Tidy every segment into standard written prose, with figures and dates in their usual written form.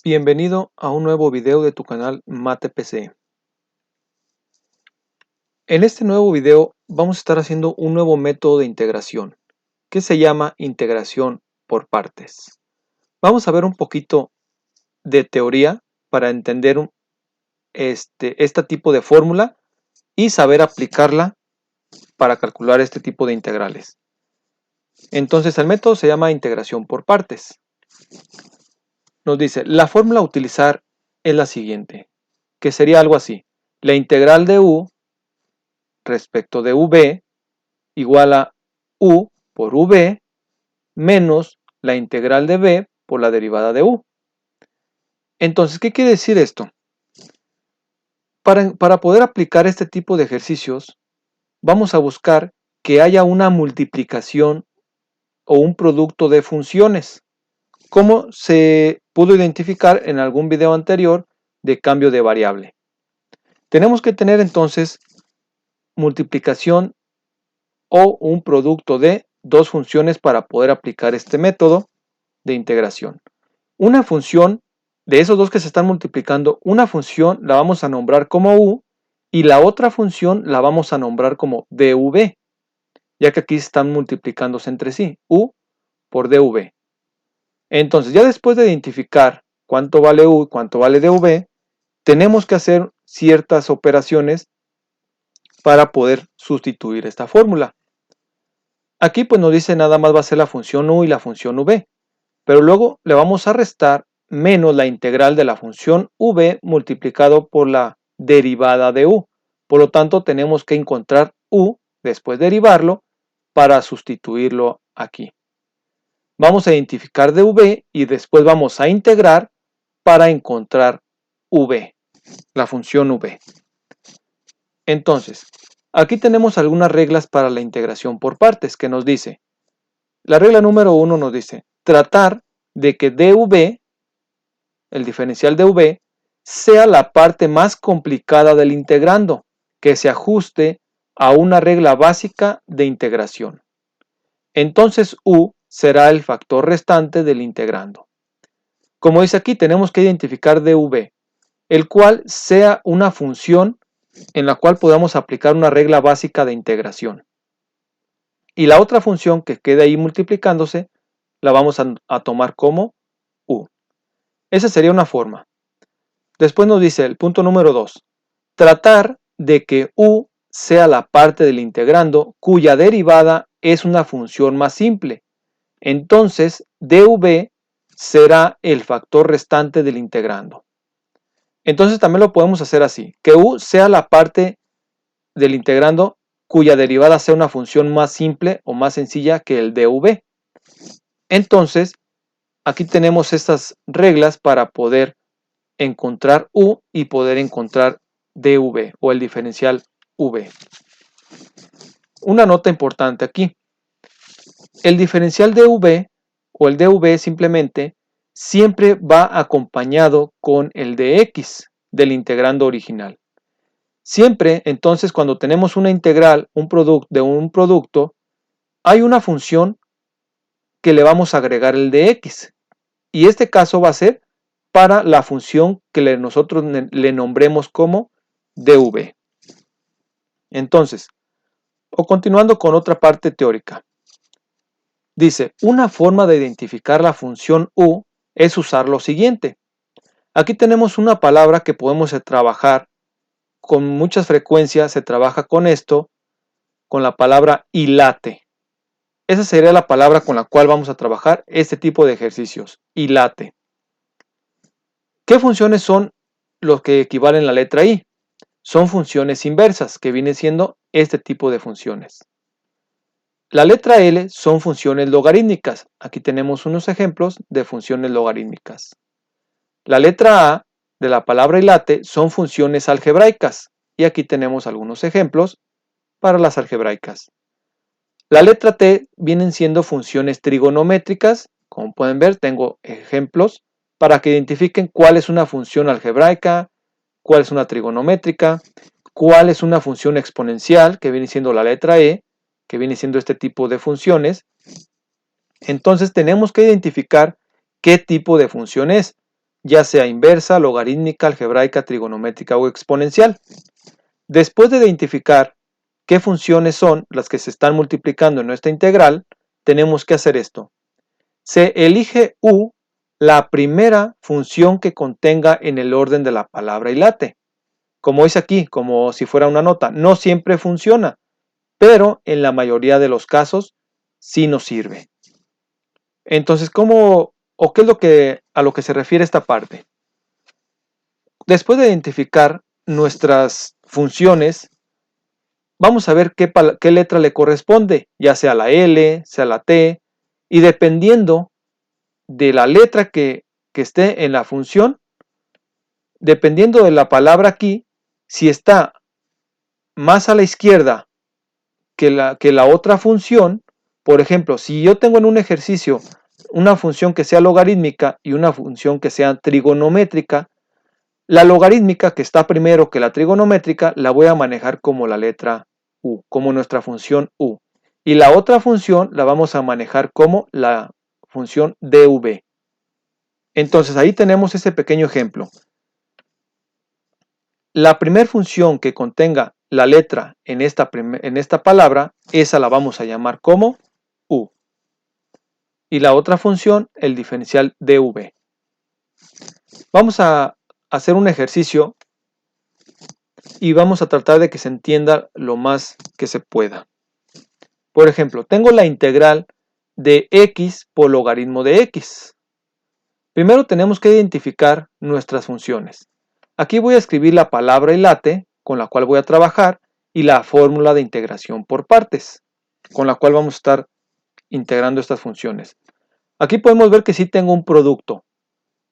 Bienvenido a un nuevo video de tu canal MatePC. En este nuevo video vamos a estar haciendo un nuevo método de integración que se llama integración por partes. Vamos a ver un poquito de teoría para entender este tipo de fórmula y saber aplicarla para calcular este tipo de integrales. Entonces el método se llama integración por partes. Nos dice, la fórmula a utilizar es la siguiente, que sería algo así. La integral de u respecto de v igual a u por v menos la integral de v por la derivada de u. Entonces, ¿qué quiere decir esto? Para poder aplicar este tipo de ejercicios, vamos a buscar que haya una multiplicación o un producto de funciones, como se pudo identificar en algún video anterior de cambio de variable. Tenemos que tener entonces multiplicación o un producto de dos funciones para poder aplicar este método de integración. Una función de esos dos que se están multiplicando, una función la vamos a nombrar como u y la otra función la vamos a nombrar como dv, ya que aquí están multiplicándose entre sí, u por dv. Entonces, ya después de identificar cuánto vale u y cuánto vale dv, tenemos que hacer ciertas operaciones para poder sustituir esta fórmula. Aquí pues nos dice nada más va a ser la función u y la función v, pero luego le vamos a restar menos la integral de la función v multiplicado por la derivada de u. Por lo tanto, tenemos que encontrar u, después derivarlo, para sustituirlo aquí. Vamos a identificar dv y después vamos a integrar para encontrar v, la función v. Entonces, aquí tenemos algunas reglas para la integración por partes que nos dice. La regla número 1 nos dice, tratar de que dv, el diferencial de v, sea la parte más complicada del integrando, que se ajuste a una regla básica de integración. Entonces u será el factor restante del integrando. Como dice aquí, tenemos que identificar dv, el cual sea una función en la cual podamos aplicar una regla básica de integración. Y la otra función que quede ahí multiplicándose, la vamos a tomar como u. Esa sería una forma. Después nos dice el punto número 2. Tratar de que u sea la parte del integrando cuya derivada es una función más simple. Entonces, dv será el factor restante del integrando. Entonces también lo podemos hacer así. Que u sea la parte del integrando cuya derivada sea una función más simple o más sencilla que el dv. Entonces, aquí tenemos estas reglas para poder encontrar u y poder encontrar dv o el diferencial v. Una nota importante aquí. El diferencial dv o el dv simplemente siempre va acompañado con el dx del integrando original. Siempre, entonces, cuando tenemos una integral de un producto, hay una función que le vamos a agregar el dx. Y este caso va a ser para la función que nosotros le nombremos como dv. Entonces, continuando con otra parte teórica. Dice, una forma de identificar la función u es usar lo siguiente. Aquí tenemos una palabra que podemos trabajar con muchas frecuencias, se trabaja con esto, con la palabra hilate. Esa sería la palabra con la cual vamos a trabajar este tipo de ejercicios, hilate. ¿Qué funciones son los que equivalen a la letra i? Son funciones inversas, que viene siendo este tipo de funciones. La letra L son funciones logarítmicas. Aquí tenemos unos ejemplos de funciones logarítmicas. La letra A de la palabra hilate son funciones algebraicas. Y aquí tenemos algunos ejemplos para las algebraicas. La letra T vienen siendo funciones trigonométricas. Como pueden ver, tengo ejemplos para que identifiquen cuál es una función algebraica, cuál es una trigonométrica, cuál es una función exponencial, que viene siendo la letra E, que viene siendo este tipo de funciones. Entonces tenemos que identificar qué tipo de función es. ya sea inversa, logarítmica, algebraica, trigonométrica o exponencial. Después de identificar qué funciones son las que se están multiplicando en nuestra integral, tenemos que hacer esto. Se elige U, la primera función que contenga en el orden de la palabra y late. Como dice aquí, como si fuera una nota, no siempre funciona, pero en la mayoría de los casos sí nos sirve. Entonces, ¿cómo o qué es a lo que se refiere esta parte? Después de identificar nuestras funciones, vamos a ver qué letra le corresponde, ya sea la L, sea la T, y dependiendo de la letra que esté en la función, dependiendo de la palabra aquí, si está más a la izquierda que la otra función, por ejemplo, si yo tengo en un ejercicio una función que sea logarítmica y una función que sea trigonométrica, la logarítmica que está primero que la trigonométrica la voy a manejar como la letra U, como nuestra función U. Y la otra función la vamos a manejar como la función dv. Entonces ahí tenemos ese pequeño ejemplo. La primera función que contenga la letra en esta palabra, esa la vamos a llamar como U. Y la otra función, el diferencial dv. Vamos a hacer un ejercicio y vamos a tratar de que se entienda lo más que se pueda. Por ejemplo, tengo la integral de x por logaritmo de x. Primero tenemos que identificar nuestras funciones. Aquí voy a escribir la palabra y late con la cual voy a trabajar y la fórmula de integración por partes con la cual vamos a estar integrando estas funciones. Aquí podemos ver que sí tengo un producto.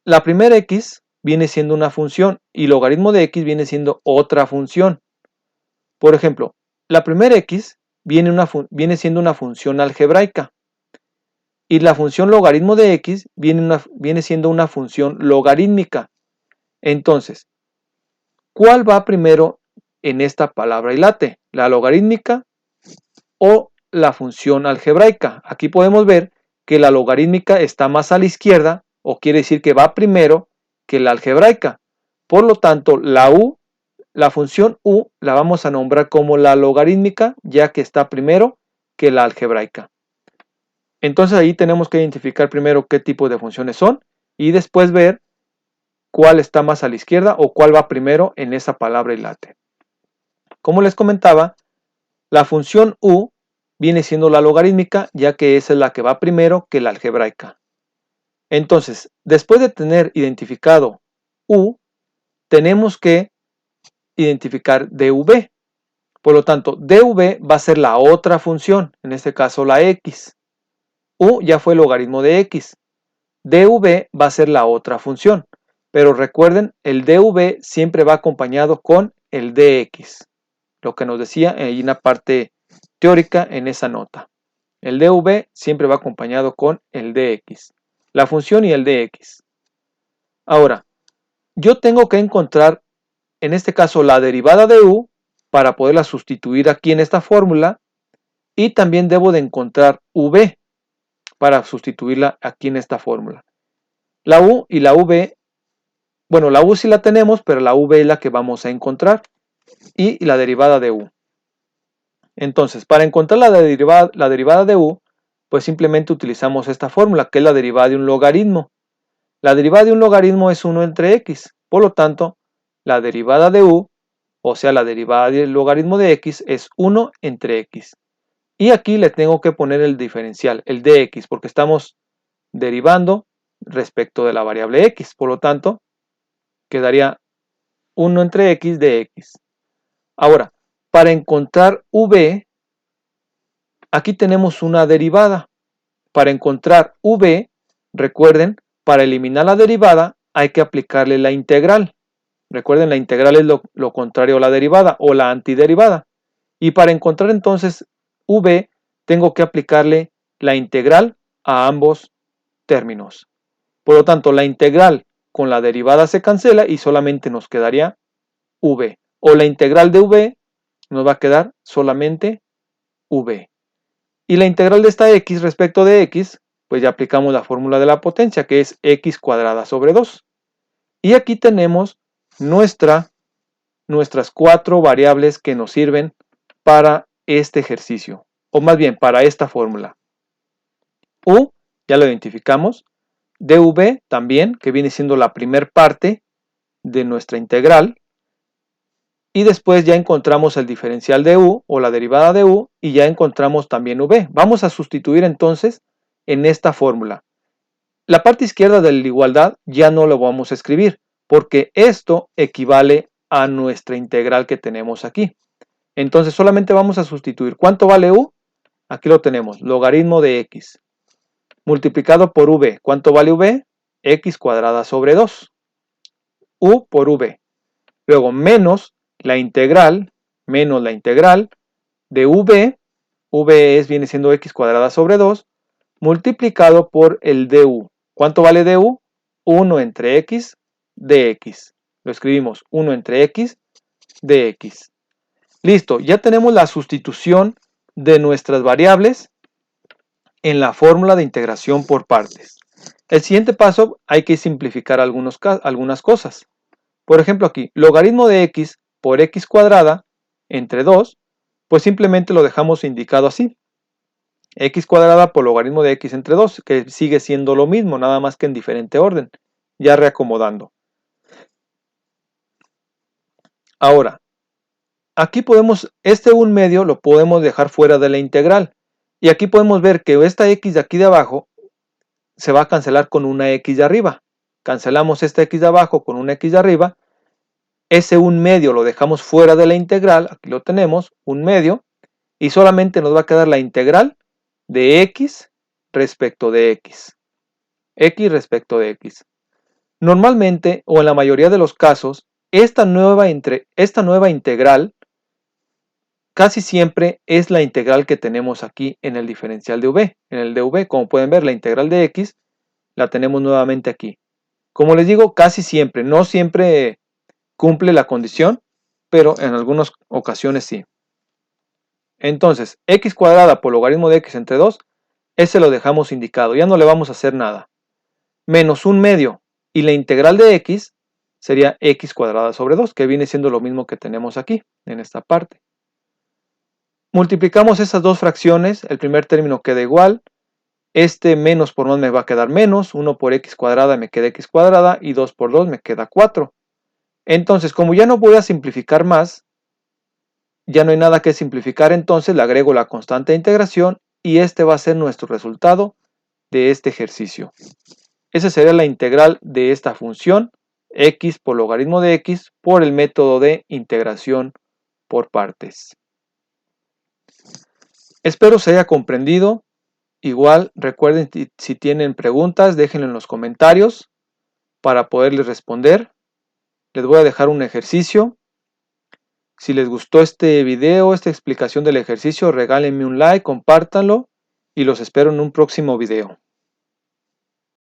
La primera x viene siendo una función y logaritmo de x viene siendo otra función. Por ejemplo, la primera x viene siendo una función algebraica y la función logaritmo de x viene siendo una función logarítmica. Entonces, ¿cuál va primero en esta palabra y late? ¿La logarítmica o la función algebraica? Aquí podemos ver que la logarítmica está más a la izquierda, o quiere decir que va primero que la algebraica. Por lo tanto, la función U la vamos a nombrar como la logarítmica, ya que está primero que la algebraica. Entonces ahí tenemos que identificar primero qué tipo de funciones son y después ver cuál está más a la izquierda o cuál va primero en esa palabra y late. Como les comentaba, la función U viene siendo la logarítmica, ya que esa es la que va primero que la algebraica. Entonces, después de tener identificado U, tenemos que identificar dv. Por lo tanto, dv va a ser la otra función, en este caso la x. U ya fue el logaritmo de x. dv va a ser la otra función. Pero recuerden, el dv siempre va acompañado con el dx. Lo que nos decía en una parte teórica en esa nota. El dv siempre va acompañado con el dx. La función y el dx. Ahora, yo tengo que encontrar, en este caso, la derivada de u para poderla sustituir aquí en esta fórmula. Y también debo de encontrar v para sustituirla aquí en esta fórmula. La u y la v, bueno, la u sí la tenemos, pero la v es la que vamos a encontrar. Y la derivada de u. Entonces, para encontrar la derivada de u, pues simplemente utilizamos esta fórmula, que es la derivada de un logaritmo. La derivada de un logaritmo es 1 entre x. Por lo tanto, la derivada de u, o sea, la derivada del logaritmo de x, es 1 entre x. Y aquí le tengo que poner el diferencial, el dx, porque estamos derivando respecto de la variable x. Por lo tanto, quedaría 1 entre x de x. Ahora, para encontrar v, aquí tenemos una derivada. Para encontrar v, recuerden, para eliminar la derivada hay que aplicarle la integral. Recuerden, la integral es lo contrario a la derivada o la antiderivada. Y para encontrar entonces v, tengo que aplicarle la integral a ambos términos. Por lo tanto, la integral con la derivada se cancela y solamente nos quedaría v. O la integral de v nos va a quedar solamente v. Y la integral de esta x respecto de x, pues ya aplicamos la fórmula de la potencia, que es x cuadrada sobre 2. Y aquí tenemos nuestras 4 variables que nos sirven para este ejercicio, o más bien para esta fórmula. U, ya lo identificamos. dv también, que viene siendo la primer parte de nuestra integral. Y después ya encontramos el diferencial de u o la derivada de u y ya encontramos también v. Vamos a sustituir entonces en esta fórmula. La parte izquierda de la igualdad ya no lo vamos a escribir porque esto equivale a nuestra integral que tenemos aquí. Entonces solamente vamos a sustituir. ¿Cuánto vale u? Aquí lo tenemos, logaritmo de x multiplicado por v. ¿Cuánto vale v? X cuadrada sobre 2. U por v. Luego menos la integral de v, viene siendo x cuadrada sobre 2, multiplicado por el du. ¿Cuánto vale du? 1 entre x dx. Lo escribimos 1 entre x dx. Listo, ya tenemos la sustitución de nuestras variables en la fórmula de integración por partes. El siguiente paso hay que simplificar algunas cosas. Por ejemplo aquí, logaritmo de x por x cuadrada entre 2, pues simplemente lo dejamos indicado así. X cuadrada por logaritmo de x entre 2, que sigue siendo lo mismo, nada más que en diferente orden, ya reacomodando. Ahora, aquí podemos, este 1/2 lo podemos dejar fuera de la integral. Y aquí podemos ver que esta x de aquí de abajo se va a cancelar con una x de arriba. Cancelamos esta x de abajo con una x de arriba. Ese 1/2 lo dejamos fuera de la integral, aquí lo tenemos, 1/2, y solamente nos va a quedar la integral de x respecto de x. X respecto de x. Normalmente, o en la mayoría de los casos, esta nueva integral casi siempre es la integral que tenemos aquí en el diferencial de v. En el dv, como pueden ver, la integral de x la tenemos nuevamente aquí. Como les digo, casi siempre, no siempre cumple la condición, pero en algunas ocasiones sí. Entonces, x cuadrada por logaritmo de x entre 2, ese lo dejamos indicado, ya no le vamos a hacer nada. Menos 1/2, y la integral de x sería x cuadrada sobre 2, que viene siendo lo mismo que tenemos aquí, en esta parte. Multiplicamos esas dos fracciones, el primer término queda igual, este menos por más me va a quedar menos, 1 por x cuadrada me queda x cuadrada, y 2 por 2 me queda 4. Entonces, como ya no voy a simplificar más, ya no hay nada que simplificar, entonces le agrego la constante de integración y este va a ser nuestro resultado de este ejercicio. Esa sería la integral de esta función, x por logaritmo de x, por el método de integración por partes. Espero se haya comprendido. Igual recuerden, si tienen preguntas, déjenlo en los comentarios para poderles responder. Les voy a dejar un ejercicio. Si les gustó este video, esta explicación del ejercicio, regálenme un like, compártanlo y los espero en un próximo video.